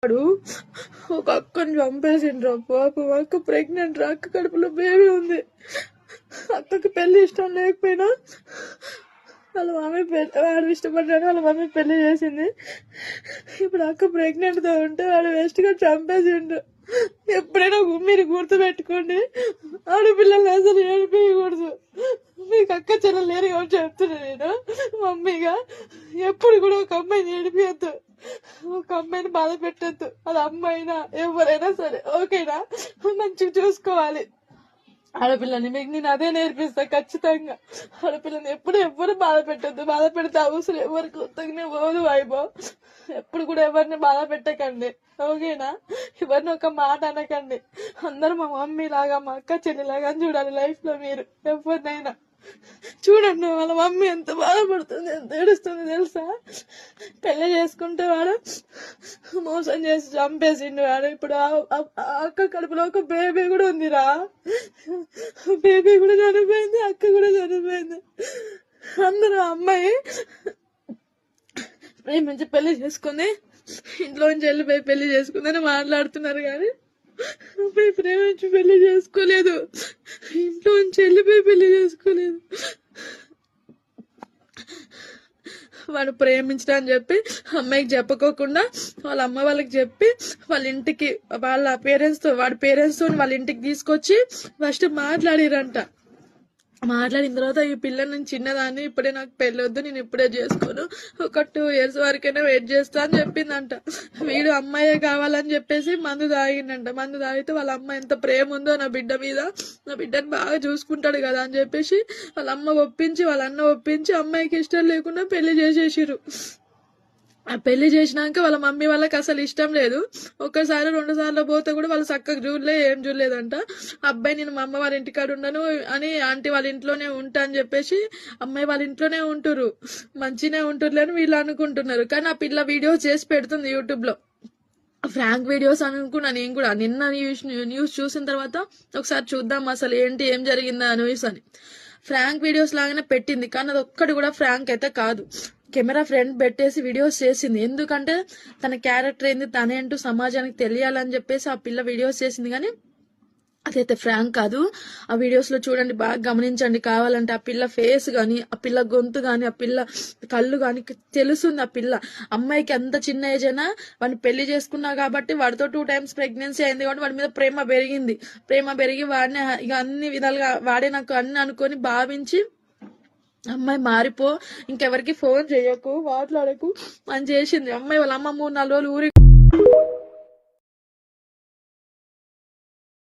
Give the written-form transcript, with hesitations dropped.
వాడు ఒక అక్కని చంపేసిండ్రు. పాపం అక్క ప్రెగ్నెంట్ రా, అక్క కడుపులో బేబీ ఉంది. అక్కకి పెళ్లి ఇష్టం లేకపోయినా వాళ్ళ మమ్మీ వాడు ఇష్టపడ్డాడు, వాళ్ళ మమ్మీ పెళ్లి చేసింది. ఇప్పుడు అక్క ప్రెగ్నెంట్ తో ఉంటే వాడు వేస్ట్ గా చంపేసిండు. ఎప్పుడైనా మీరు గుర్తు పెట్టుకోండి, ఆడపిల్లల్ని అసలు ఏడిపించకూడదు. మీకు అక్క చెల్లెలు లేరు కాబట్టి చెప్తున్నా నేను మమ్మీగా. ఎప్పుడు కూడా ఒక అమ్మాయిని ఏడిపియద్దు, ఒక అమ్మాయిని బాధ పెట్టద్దు. అది అమ్మాయినా ఎవరైనా సరే, ఓకేనా? మంచిగా చూసుకోవాలి ఆడపిల్లని. మీకు నేను అదే నేర్పిస్తా ఖచ్చితంగా. ఆడపిల్లని ఎప్పుడు ఎవరు బాధ పెట్టద్దు. బాధ పెడితే అవసరం ఎవరికి కొత్తగానే పోదు వైభవ్. ఎప్పుడు కూడా ఎవరిని బాధ పెట్టకండి, ఓకేనా? ఎవరిని ఒక మాట అనకండి. అందరూ మా మమ్మీ లాగా, మా అక్క చెల్లిలాగా చూడాలి లైఫ్ లో. మీరు ఎవరినైనా చూడండి, వాళ్ళ మమ్మీ ఎంత బాధపడుతుంది, ఎంత ఏడుస్తుంది తెలుసా? పెళ్లి చేసుకుంటే వాడు మోసం చేసి చంపేసిండు వాడు. ఇప్పుడు అక్క కడుపులో ఒక బేబీ కూడా ఉందిరా. బేబీ కూడా చనిపోయింది, అక్క కూడా చనిపోయింది. అందరూ అమ్మాయి ప్రేమించి పెళ్లి చేసుకుంది, ఇంట్లోంచి వెళ్ళిపోయి పెళ్లి చేసుకుందని మాట్లాడుతున్నారు. కానీ అబ్బాయి ప్రేమించి పెళ్లి చేసుకోలేదు, ఇంట్లోంచి వెళ్ళిపోయి పెళ్లి చేసుకోలేదు. వాడు ప్రేమించడం అని చెప్పి అమ్మాయికి చెప్పుకోకుండా వాళ్ళ అమ్మ వాళ్ళకి చెప్పి వాళ్ళ ఇంటికి, వాళ్ళ పేరెంట్స్ తో, వాడి పేరెంట్స్ తో వాళ్ళ ఇంటికి తీసుకొచ్చి ఫస్ట్ మాట్లాడిరంట. మాట్లాడిన తర్వాత ఈ పిల్ల నేను చిన్నదాన్ని, ఇప్పుడే నాకు పెళ్లి వద్దు, నేను ఇప్పుడే చేసుకోను, ఒక 2 years వరకైనా వెయిట్ చేస్తా అని చెప్పిందంట. వీడు అమ్మాయే కావాలని చెప్పేసి మందు తాగిండంట. మందు తాగితే వాళ్ళ అమ్మ ఎంత ప్రేమ ఉందో నా బిడ్డ మీద, నా బిడ్డని బాగా చూసుకుంటాడు కదా అని చెప్పేసి వాళ్ళ అమ్మ ఒప్పించి, వాళ్ళ అన్న ఒప్పించి అమ్మాయికి ఇష్టం లేకుండా పెళ్లి చేసేసిరు. ఆ పెళ్లి చేసినాక వాళ్ళ మమ్మీ వాళ్ళకి అసలు ఇష్టం లేదు. 1-2 సార్లు పోతే కూడా వాళ్ళు చక్కగా చూడలే, ఏం చూడలేదంట. అబ్బాయి నేను మా అమ్మ వాళ్ళ ఇంటికాడ ఉండను అని, ఆంటీ వాళ్ళ ఇంట్లోనే ఉంటా అని చెప్పేసి అమ్మాయి వాళ్ళ ఇంట్లోనే ఉంటురు, మంచిగానే ఉంటుర్రు అని వీళ్ళు అనుకుంటున్నారు. కానీ ఆ పిల్ల వీడియోస్ చేసి పెడుతుంది యూట్యూబ్ లో, ఫ్రాంక్ వీడియోస్ అనుకున్నా నేను కూడా. నిన్న న్యూస్ చూసిన తర్వాత ఒకసారి చూద్దాం అసలు ఏంటి, ఏం జరిగిందా న్యూస్ అని. ఫ్రాంక్ వీడియోస్ లాగానే పెట్టింది, కానీ అది ఒక్కటి కూడా ఫ్రాంక్ అయితే కాదు. కెమెరా ఫ్రంట్ పెట్టేసి వీడియోస్ చేసింది. ఎందుకంటే తన క్యారెక్టర్ ఏంది, తనేంటూ సమాజానికి తెలియాలని చెప్పేసి ఆ పిల్ల వీడియోస్ చేసింది. కానీ అదైతే ఫ్రాంక్ కాదు. ఆ వీడియోస్ లో చూడండి, బాగా గమనించండి కావాలంటే. ఆ పిల్ల ఫేస్ గాని, ఆ పిల్ల గొంతు గాని, ఆ పిల్ల కళ్ళు గాని తెలుస్తుంది. ఆ పిల్ల అమ్మాయికి అంత చిన్న ఏజ్ అయినా వాడిని పెళ్లి చేసుకున్నా కాబట్టి, వాడితో 2 times ప్రెగ్నెన్సీ అయింది కాబట్టి వాడి మీద ప్రేమ పెరిగింది. ప్రేమ పెరిగి వాడిని ఇక అన్ని విధాలుగా వాడే నాకు అన్ని అనుకొని భావించి, అమ్మాయి మారిపో, ఇంకెవరికి ఫోన్ చేయకు, మాట్లాడకు అని చేసింది. అమ్మాయి వాళ్ళ అమ్మ 3-4 రోజులు ఊరికి